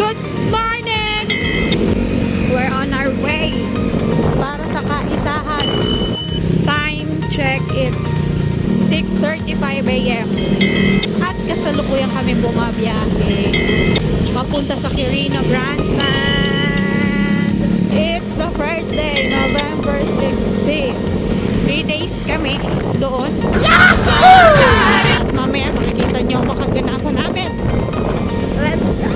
Good morning! We're on our way para sa kaisahan. Time check, it's 6:35 AM. At kasalukuyan kami bumabiyahe mapunta sa Quirino Grandstand. It's the first day, November 16. 3 days kami doon. Yes! At mamaya makikita nyo makaganapan namin. Let's go!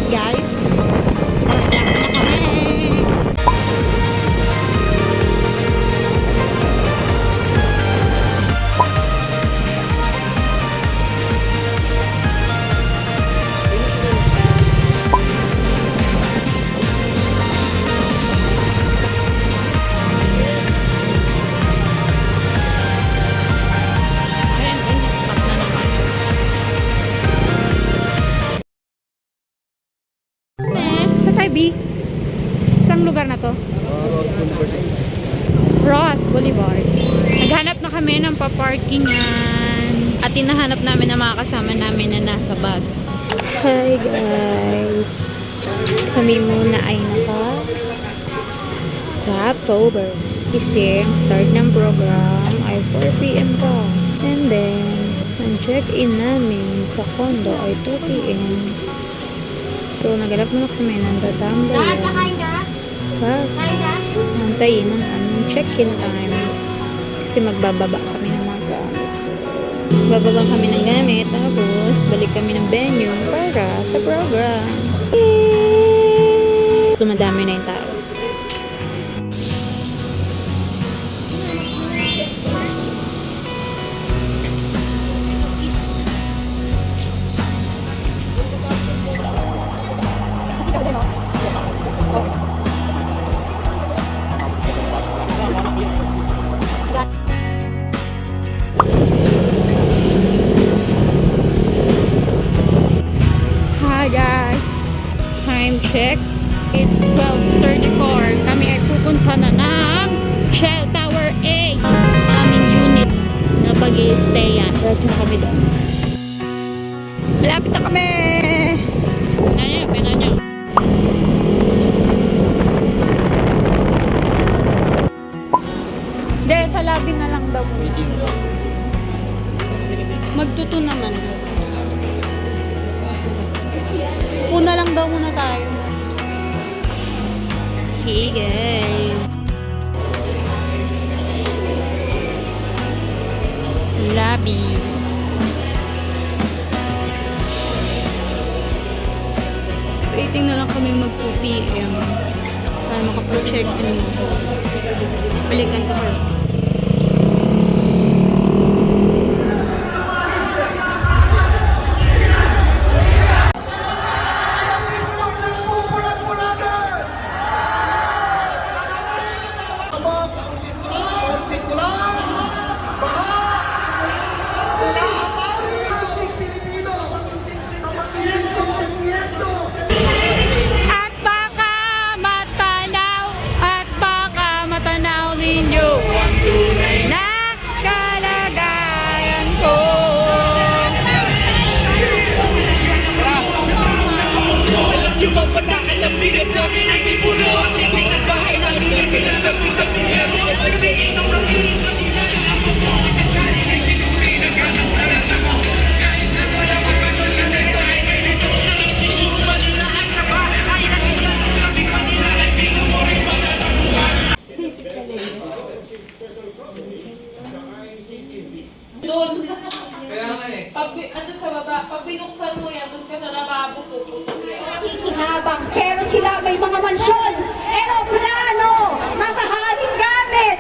Guys, na kami. B? Isang lugar na to? Ross Boulevard. Naghanap na kami ng paparkingan at tinahanap namin ang mga kasama namin na nasa bus. Hi guys! Kami muna ay stopover. Kasi ang start ng program ay 4 PM pa. And then, ang check-in namin sa condo ay 2 PM. So, nagalap muna kami ng tatambayan. Nantayin ang aming check-in time. Kasi magbababa kami ng mga gamit. Bababa kami ng gamit, tapos balik kami ng venue para sa program. Dumadami na yung tao. Hi guys! Time check. It's 12:34. Kami ay pupunta na ng Shell Tower A. Aming unit na pag-i-stayan. Diretso na kami doon. Malapit na kami! Ayan, pinanya. Hindi, sa lobby na lang daw. Magtuto naman. Puna lang daw muna tayo. Hey guys. Lobby. Waiting na lang kami mag 2 PM para makapag-check-in mo. Balikan ko her. At baka matanaw ninyo na kalagayan ko. Alam niyo ba pata, alam niyo sa amin, hindi po na ako hindi sa bahay na sila pinagpagpitag ni Eros at Nagay. Doon! Kaya nga eh. Andun sa baba, pag binuksan mo yan, doon ka sa lababo, puputol yan. Nakikinabang, pero sila may mga mansyon, eroplano, mamahaling gamit.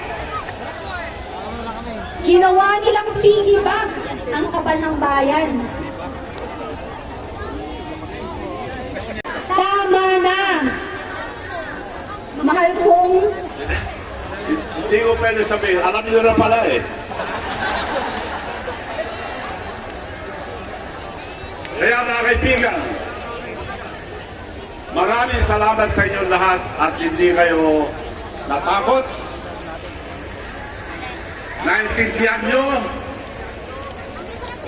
Ginawa nilang piggy bank ang kapal ng bayan. Tama na. Mahal kong Hindi ko pwede sabihin. Alam niyo na pala eh. Kaya mga kaibigan, maraming salamat sa inyong lahat at hindi kayo natakot. Naintindihan nyo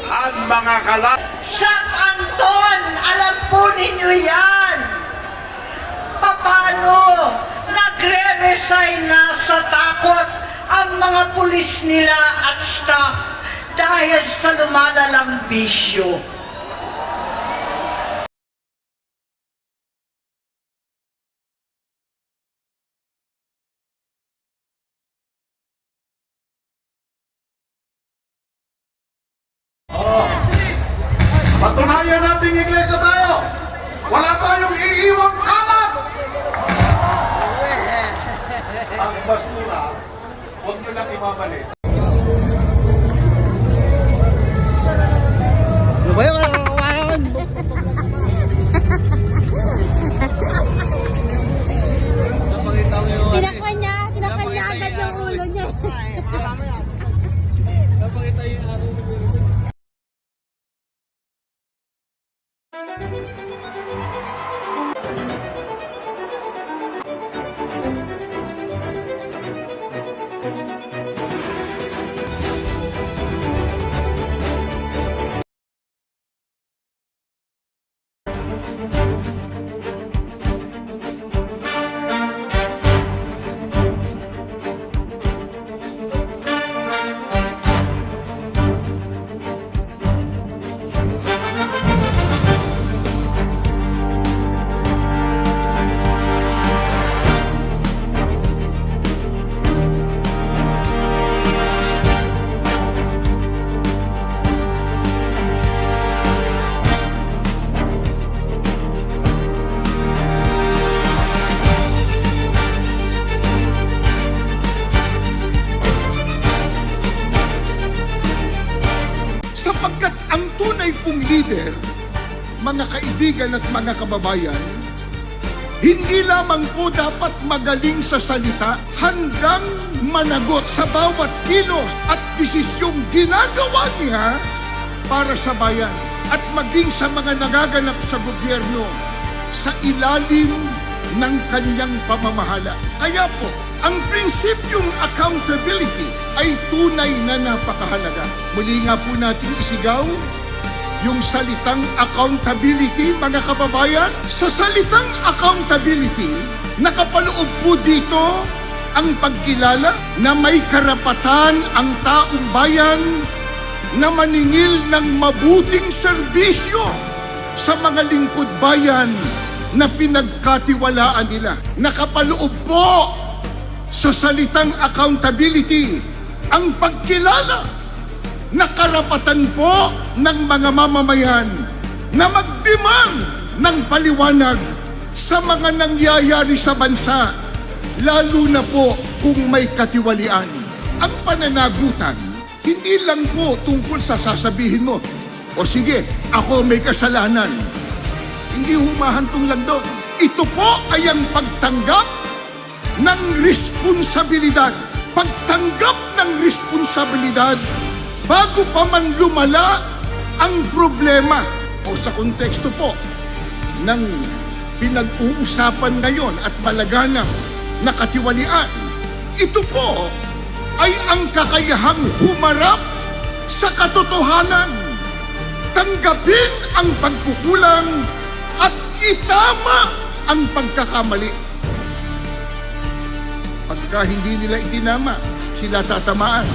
ang mga kalat. Sak Anton, alam po ninyo yan. Paano nagre-resign na sa takot ang mga pulis nila at staff dahil sa lumalalang bisyo. Patunayan nating iglesia tayo. Wala tayong iiwang kalat. Ang basura, huwag nyo lang ibabalik. Tinakpan niya agad yung ulo niya. Sapagkat ang tunay pong leader, mga kaibigan at mga kababayan, hindi lamang po dapat magaling sa salita, handang managot sa bawat kilos at desisyong ginagawa niya para sa bayan at maging sa mga nagaganap sa gobyerno sa ilalim ng kanyang pamamahala. Kaya po, ang prinsipyong accountability ay tunay na napakahalaga. Muli nga po natin isigaw yung salitang accountability, mga kababayan. Sa salitang accountability, nakapaloob po dito ang pagkilala na may karapatan ang taong bayan na maningil ng mabuting serbisyo sa mga lingkod bayan na pinagkatiwalaan nila. Nakapaloob po sa salitang accountability ang pagkilala na karapatan po ng mga mamamayan na magdemand ng paliwanag sa mga nangyayari sa bansa, lalo na po kung may katiwalian. Ang pananagutan, hindi lang po tungkol sa sasabihin mo, o sige, ako may kasalanan. Hindi humahantong lang doon. Ito po ay ang pagtanggap ng responsibilidad. Pagtanggap ng responsibilidad bago pa man lumala ang problema o sa konteksto po ng pinag-uusapan ngayon at malaganang na katiwalian. Ito po ay ang kakayahang humarap sa katotohanan, tanggapin ang pagkukulang at itama ang pagkakamali. Pagka hindi nila itinama, sila tatamaan.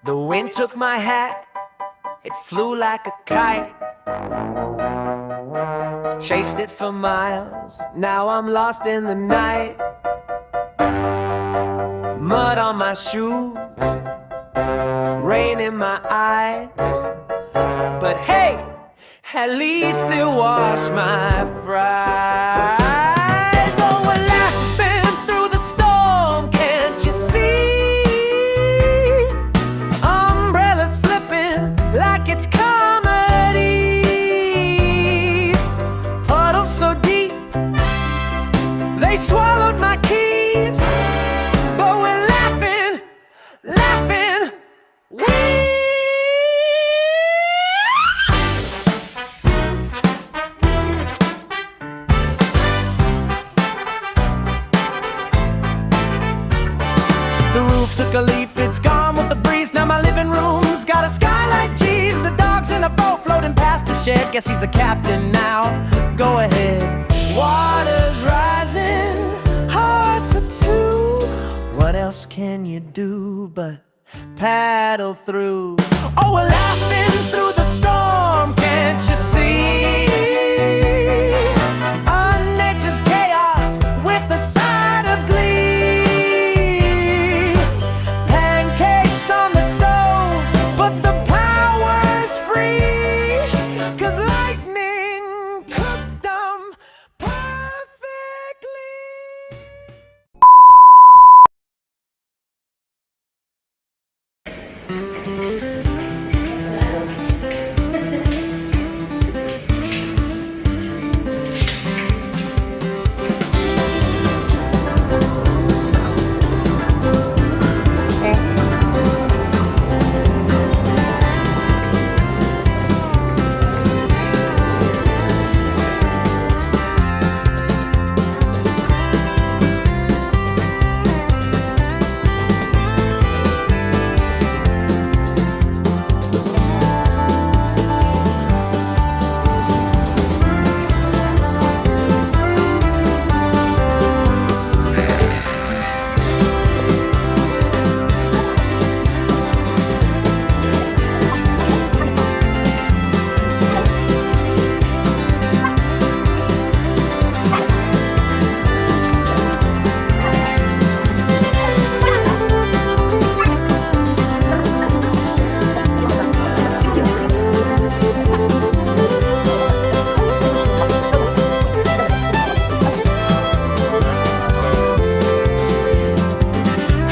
The wind took my hat, it flew like a kite. Chased it for miles, now I'm lost in the night. Mud on my shoes, rain in my eyes. But hey, at least it washed my fries. Oh, we're laughing through the storm, can't you see? Umbrellas flipping like it's comedy. Puddles so deep, they swallowed my keys. But we're laughing, laughing, The roof took a leap, it's gone with the breeze. Now my living room's got a skylight, geez. The dog's in a boat floating past the shed. Guess he's a captain now, go ahead. Water's rising, hearts are two. What else can you do but paddle through? Oh, we're laughing through the storm, can't you see? Nature's chaos with a side of glee. Pancakes on the stove, but the power's free. 'Cause lightning cooked them perfectly.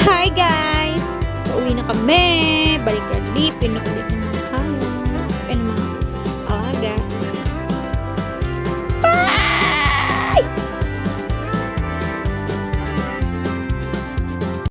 Hi guys! Pauwi na kami. Balik-balik, pinakbalik